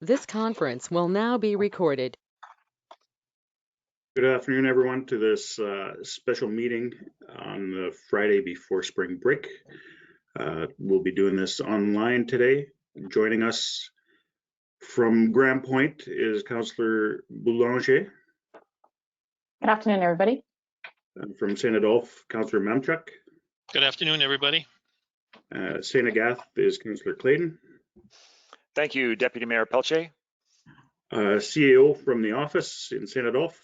This conference will now be recorded. Good afternoon, everyone, to this special meeting on the Friday before spring break. We'll be doing this online today. Joining us from Grand Point is Councillor Boulanger. Good afternoon, everybody. From St. Adolphe, Councillor Mamchuk. Good afternoon, everybody. St. Agathe is Councillor Clayton. Thank you, Deputy Mayor Pelche. CAO from the office in St. Adolphe.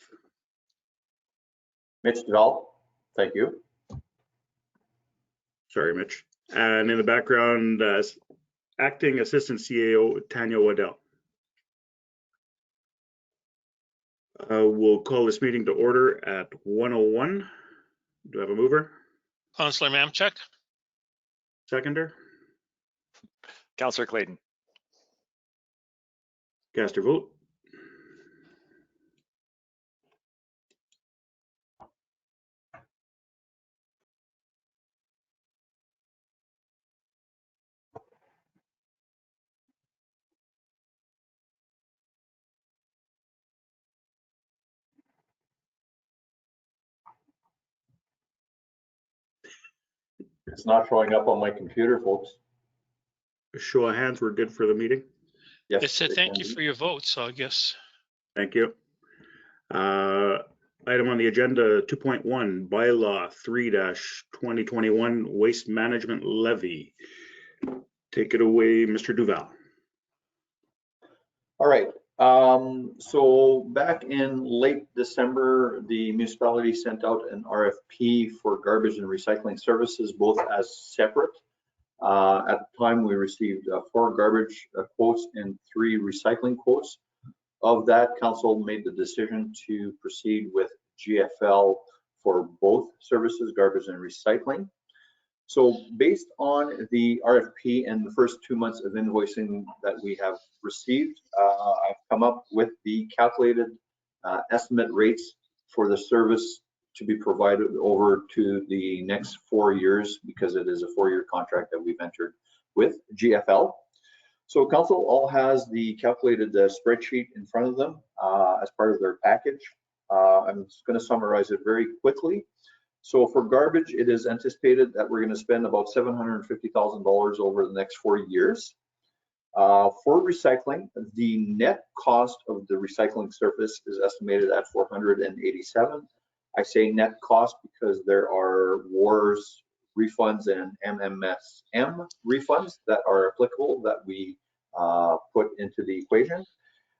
Mitch Duval, thank you. Sorry, Mitch. And in the background, Acting Assistant CAO Tanya Waddell. We'll call this meeting to order at 1:01. Do I have a mover? Councillor Mamchuk. Seconder? Councillor Clayton. Cast your vote. It's not showing up on my computer, folks. A show of hands, we're good for the meeting. Yes. It said thank you for your vote, so I guess. Thank you. Item on the agenda 2.1, bylaw 3-2021 waste management levy. Take it away, Mr. Duval. All right. So back in late December, the municipality sent out an RFP for garbage and recycling services, both as separate. At the time, we received 4 garbage quotes and 3 recycling quotes. Of that, council made the decision to proceed with GFL for both services, garbage and recycling. So based on the RFP and the first 2 months of invoicing that we have received, I've come up with the calculated estimate rates for the service to be provided over to the next 4 years, because it is a 4-year contract that we've entered with GFL. So council all has the calculated spreadsheet in front of them as part of their package. I'm just going to summarize it very quickly. So for garbage, it is anticipated that we're going to spend about $750,000 over the next 4 years. For recycling, the net cost of the recycling service is estimated at $487,000. I say net cost because there are WARS refunds and MMSM refunds that are applicable that we put into the equation,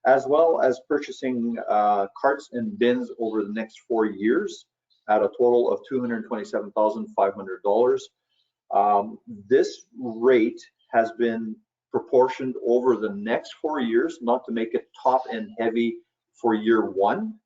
as well as purchasing carts and bins over the next 4 years at a total of $227,500. This rate has been proportioned over the next 4 years, not to make it top and heavy for year 1,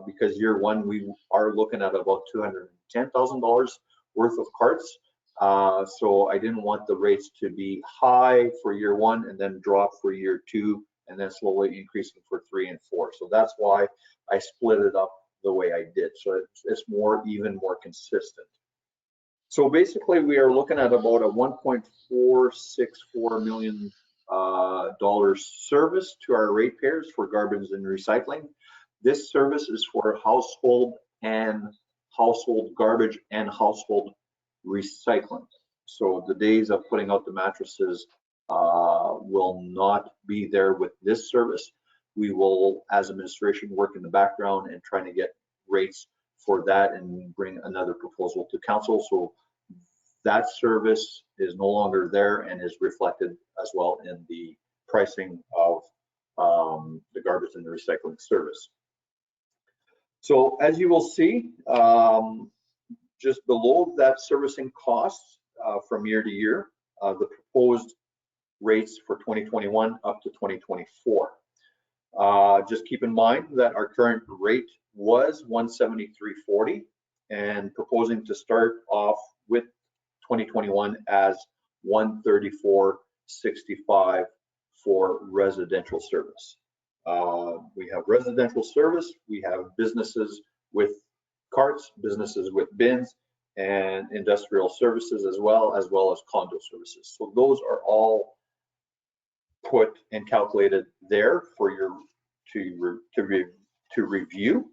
because year 1 we are looking at about $210,000 worth of carts. So I didn't want the rates to be high for year 1 and then drop for year 2 and then slowly increasing for 3 and 4. So that's why I split it up the way I did. So it's more even, more consistent. So basically we are looking at about a $1.464 million service to our ratepayers for garbage and recycling. This service is for household garbage and household recycling. So the days of putting out the mattresses will not be there with this service. We will, as administration, work in the background and trying to get rates for that and bring another proposal to council. So that service is no longer there and is reflected as well in the pricing of the garbage and the recycling service. So as you will see, just below that servicing costs from year to year, the proposed rates for 2021 up to 2024. Just keep in mind that our current rate was $173.40 and proposing to start off with 2021 as $134.65 for residential service. We have residential service, we have businesses with carts, businesses with bins, and industrial services as well as condo services. So those are all put and calculated there for your to review.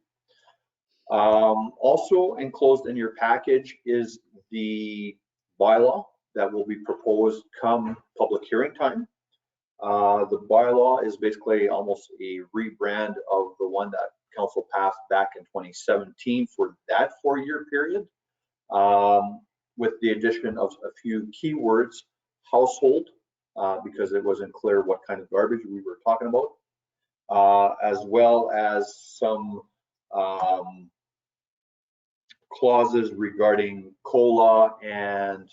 Also enclosed in your package is the bylaw that will be proposed come public hearing time. The bylaw is basically almost a rebrand of the one that council passed back in 2017 for that 4-year period, with the addition of a few keywords, household, because it wasn't clear what kind of garbage we were talking about, as well as some clauses regarding COLA and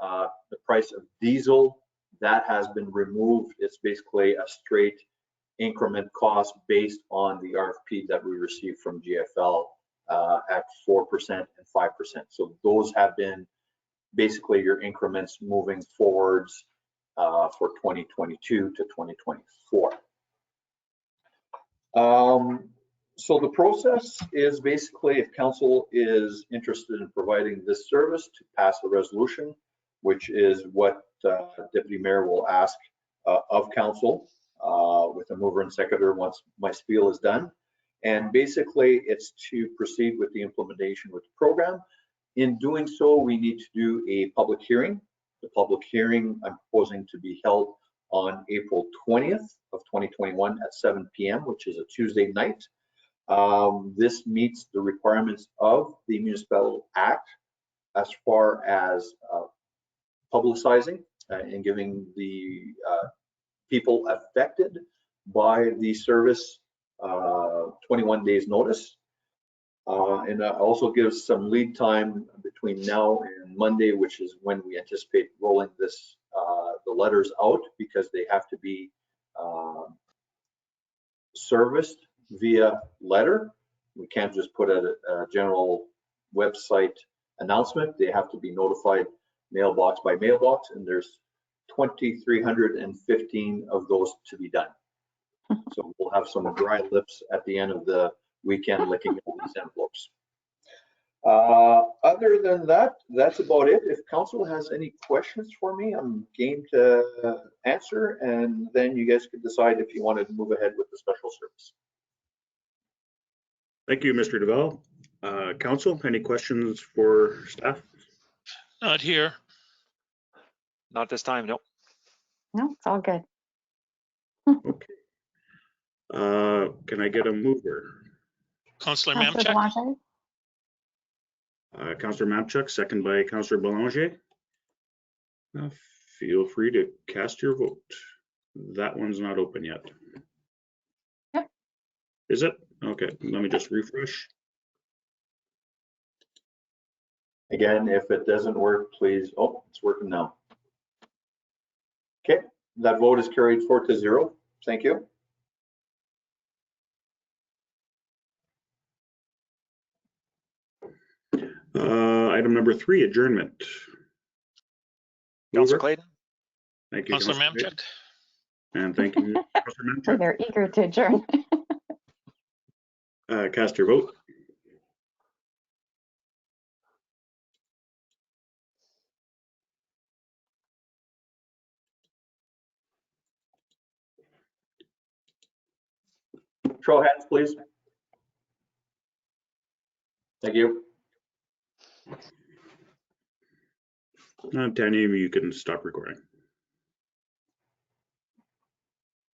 the price of diesel. That has been removed. It's basically a straight increment cost based on the RFP that we received from GFL at 4% and 5%. So those have been basically your increments moving forwards for 2022 to 2024. So the process is basically, if council is interested in providing this service, to pass a resolution, which is what Deputy Mayor will ask of council with a mover and seconder once my spiel is done. And basically it's to proceed with the implementation with the program. In doing so, we need to do a public hearing. The public hearing I'm proposing to be held on April 20th of 2021 at 7 p.m., which is a Tuesday night. This meets the requirements of the Municipal Act as far as publicizing and giving the people affected by the service 21 days notice. And also gives some lead time between now and Monday, which is when we anticipate rolling this the letters out, because they have to be serviced via letter. We can't just put a general website announcement. They have to be notified mailbox by mailbox, and there's 2,315 of those to be done. So we'll have some dry lips at the end of the weekend licking all these envelopes. Other than that, that's about it. If council has any questions for me, I'm game to answer, and then you guys could decide if you wanted to move ahead with the special service. Thank you, Mr. Deval. Council, any questions for staff? Not here. Not this time, no. No, it's all good. Okay. Can I get a mover? Councillor Councillor Mamchuk. Belanger? Councillor Mamchuk, second by Councillor Belanger. Feel free to cast your vote. That one's not open yet. Yep. Is it? Okay, let me just refresh. Again, if it doesn't work, please, oh, it's working now. Okay, that vote is carried 4-0. Thank you. Item number 3, adjournment. Councillor Mover? Clayton? Thank you, Councillor Councillor Mamchuk. And thank you, Councillor Mamchuk. They're eager to adjourn. Cast your vote. Show of hands, please. Thank you. Tanya, you can stop recording.